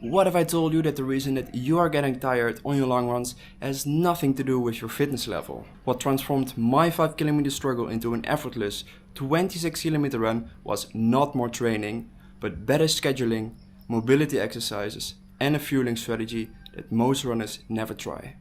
What if I told you that the reason that you are getting tired on your long runs has nothing to do with your fitness level? What transformed my 5 km struggle into an effortless 26 km run was not more training, but better scheduling, mobility exercises and a fueling strategy that most runners never try.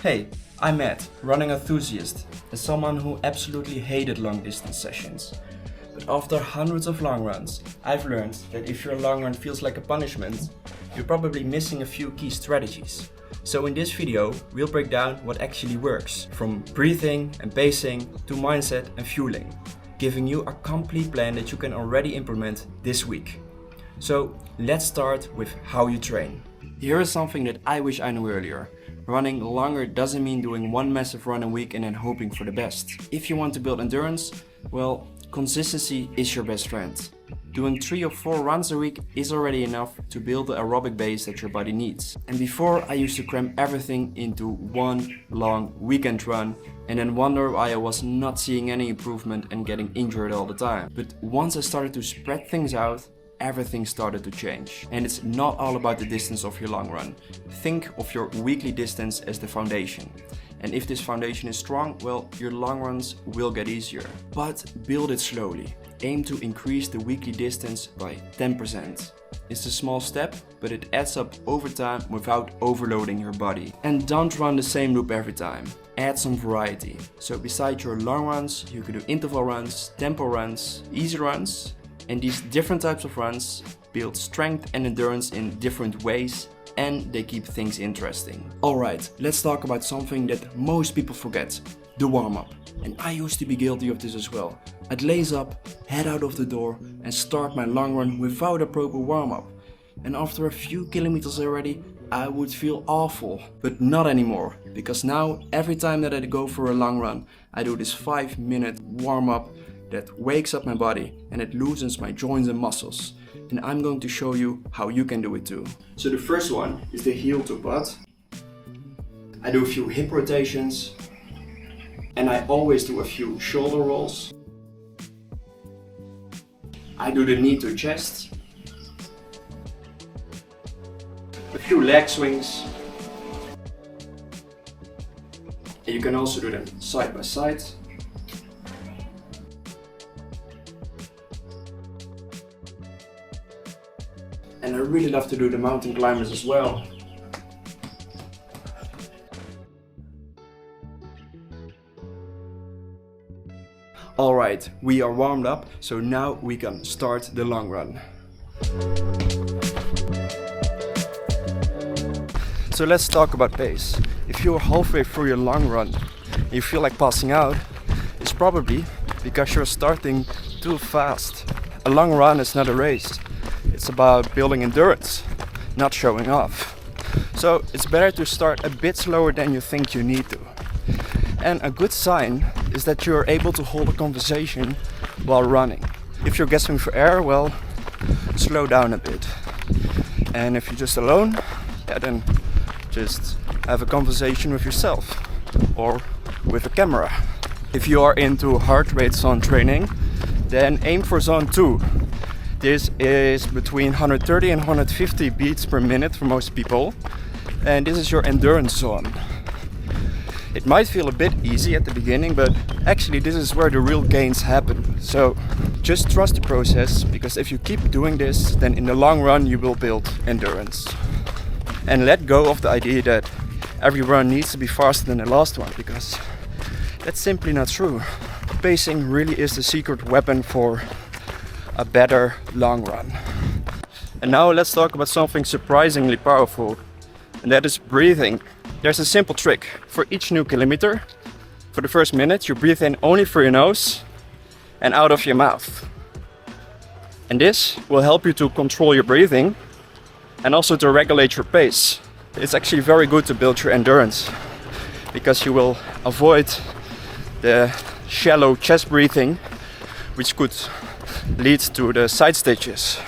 Hey, I'm Matt, running enthusiast and someone who absolutely hated long distance sessions. But after hundreds of long runs, I've learned that if your long run feels like a punishment, you're probably missing a few key strategies. So in this video, we'll break down what actually works, from breathing and pacing to mindset and fueling, giving you a complete plan that you can already implement this week. So let's start with how you train. Here is something that I wish I knew earlier. Running longer doesn't mean doing one massive run a week and then hoping for the best. If you want to build endurance, well, consistency is your best friend. Doing 3 or 4 runs a week is already enough to build the aerobic base that your body needs. And before, I used to cram everything into one long weekend run and then wonder why I was not seeing any improvement and getting injured all the time. But once I started to spread things out, everything started to change. And it's not all about the distance of your long run. Think of your weekly distance as the foundation. And if this foundation is strong, well, your long runs will get easier. But build it slowly. Aim to increase the weekly distance by 10%. It's a small step, but it adds up over time without overloading your body. And don't run the same loop every time. Add some variety. So besides your long runs, you can do interval runs, tempo runs, easy runs. And these different types of runs build strength and endurance in different ways, and they keep things interesting. Alright, let's talk about something that most people forget, the warm-up. And I used to be guilty of this as well. I'd lace up, head out of the door and start my long run without a proper warm-up. And after a few kilometers already, I would feel awful. But not anymore, because now every time that I go for a long run, I do this 5-minute warm-up that wakes up my body and it loosens my joints and muscles. And I'm going to show you how you can do it too. So the first one is the heel to butt. I do a few hip rotations and I always do a few shoulder rolls. I do the knee to chest, a few leg swings, and you can also do them side by side. And I really love to do the mountain climbers as well. Alright, we are warmed up, so now we can start the long run. So let's talk about pace. If you're halfway through your long run and you feel like passing out, it's probably because you're starting too fast. A long run is not a race. It's about building endurance, not showing off. So it's better to start a bit slower than you think you need to. And a good sign is that you're able to hold a conversation while running. If you're gasping for air, well, slow down a bit. And if you're just alone, then just have a conversation with yourself or with a camera. If you are into heart rate zone training, then aim for zone 2. This is between 130 and 150 beats per minute for most people, and this is your endurance zone. It might feel a bit easy at the beginning, but actually this is where the real gains happen. So just trust the process, because if you keep doing this, then in the long run you will build endurance. And let go of the idea that every run needs to be faster than the last one, because that's simply not true. Pacing really is the secret weapon for a better long run. And now let's talk about something surprisingly powerful, and that is breathing. There's a simple trick. For each new kilometer, for the first minute, you breathe in only through your nose and out of your mouth. And this will help you to control your breathing and also to regulate your pace. It's actually very good to build your endurance, because you will avoid the shallow chest breathing, which could lead to the side stitches.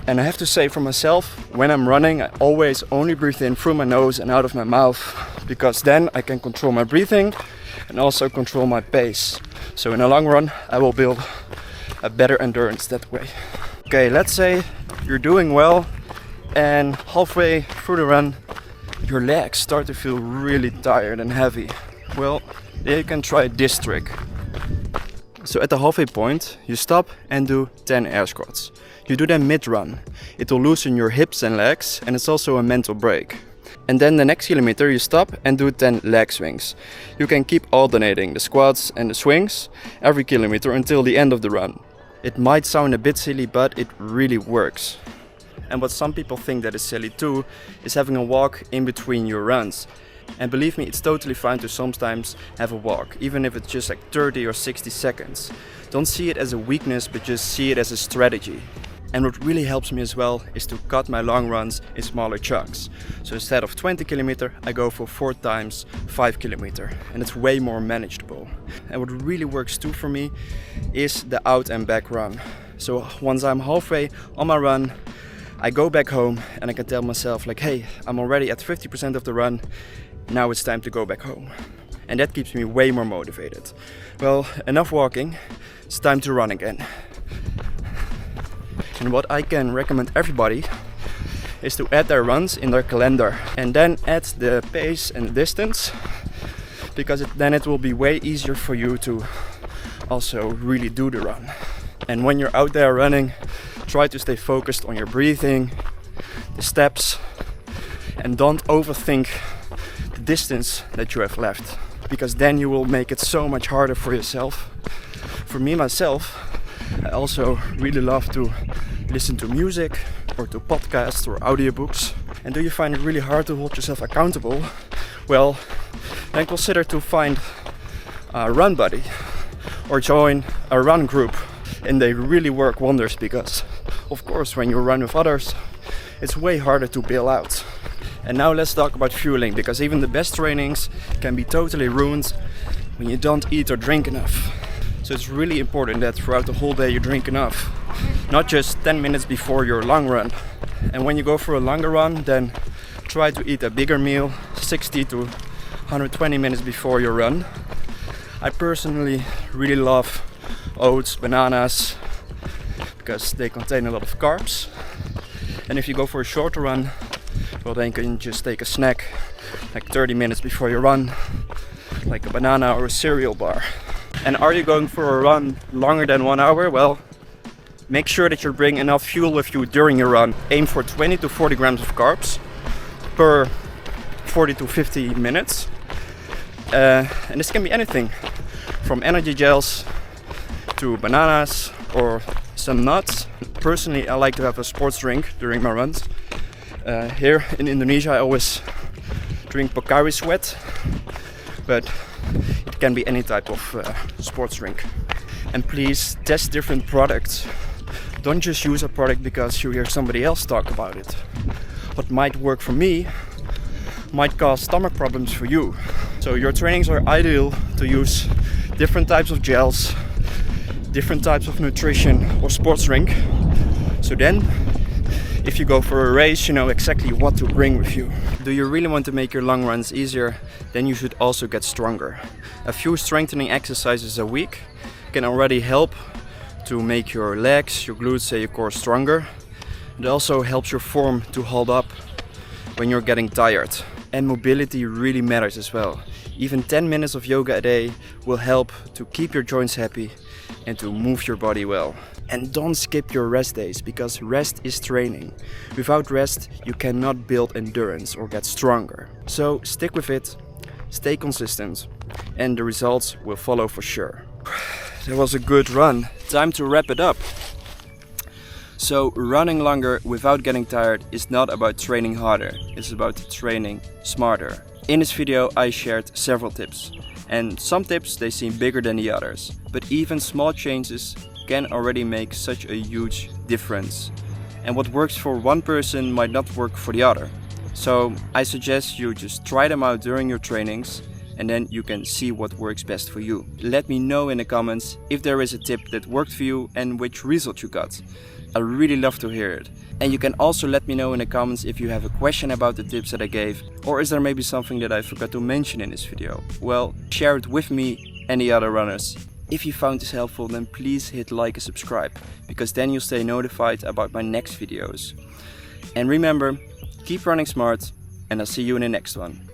And I have to say for myself, when I'm running, I always only breathe in through my nose and out of my mouth, because then I can control my breathing and also control my pace. So in the long run, I will build a better endurance that way. Okay, let's say you're doing well and halfway through the run your legs start to feel really tired and heavy. Well, then you can try this trick. So at the halfway point, you stop and do 10 air squats. You do them mid-run. It will loosen your hips and legs, and it's also a mental break. And then the next kilometer you stop and do 10 leg swings. You can keep alternating the squats and the swings every kilometer until the end of the run. It might sound a bit silly, but it really works. And what some people think that is silly too is having a walk in between your runs. And believe me, it's totally fine to sometimes have a walk, even if it's just like 30 or 60 seconds. Don't see it as a weakness, but just see it as a strategy. And what really helps me as well is to cut my long runs in smaller chunks. So instead of 20 km, I go for 4 times 5 km, and it's way more manageable. And what really works too for me is the out and back run. So once I'm halfway on my run, I go back home and I can tell myself like, hey, I'm already at 50% of the run, now it's time to go back home. And that keeps me way more motivated. Well, enough walking, it's time to run again. And what I can recommend everybody is to add their runs in their calendar and then add the pace and the distance, because then it will be way easier for you to also really do the run. And when you're out there running, try to stay focused on your breathing, the steps, and don't overthink the distance that you have left, because then you will make it so much harder for yourself. For me myself, I also really love to listen to music or to podcasts or audiobooks. And do you find it really hard to hold yourself accountable? Well, then consider to find a run buddy or join a run group. And they really work wonders, because of course when you run with others, it's way harder to bail out. And now let's talk about fueling, because even the best trainings can be totally ruined when you don't eat or drink enough. So it's really important that throughout the whole day you drink enough, not just 10 minutes before your long run. And when you go for a longer run, then try to eat a bigger meal 60 to 120 minutes before your run. I personally really love oats, bananas, because they contain a lot of carbs. And if you go for a shorter run, well, then you can just take a snack like 30 minutes before your run, like a banana or a cereal bar. And are you going for a run longer than 1 hour? Well, make sure that you bring enough fuel with you during your run. Aim for 20 to 40 grams of carbs per 40 to 50 minutes. And this can be anything from energy gels to bananas or some nuts. Personally, I like to have a sports drink during my runs. Here in Indonesia, I always drink Pocari Sweat, but it can be any type of sports drink. And please test different products. Don't just use a product because you hear somebody else talk about it. What might work for me might cause stomach problems for you. So your trainings are ideal to use different types of gels, different types of nutrition or sports drink. So then, if you go for a race, you know exactly what to bring with you. Do you really want to make your long runs easier? Then you should also get stronger. A few strengthening exercises a week can already help to make your legs, your glutes and your core stronger. It also helps your form to hold up when you're getting tired. And mobility really matters as well. Even 10 minutes of yoga a day will help to keep your joints happy and to move your body well. And don't skip your rest days, because rest is training. Without rest, you cannot build endurance or get stronger. So stick with it, stay consistent, and the results will follow for sure. That was a good run. Time to wrap it up. So running longer without getting tired is not about training harder, it's about training smarter. In this video I shared several tips, and some tips they seem bigger than the others, but even small changes can already make such a huge difference. And what works for one person might not work for the other. So I suggest you just try them out during your trainings, and then you can see what works best for you. Let me know in the comments if there is a tip that worked for you and which result you got. I really love to hear it. And you can also let me know in the comments if you have a question about the tips that I gave, or is there maybe something that I forgot to mention in this video. Well, share it with me and the other runners If you found this helpful, then please hit like and subscribe, because then you'll stay notified about my next videos. And remember, keep running smart, and I'll see you in the next one.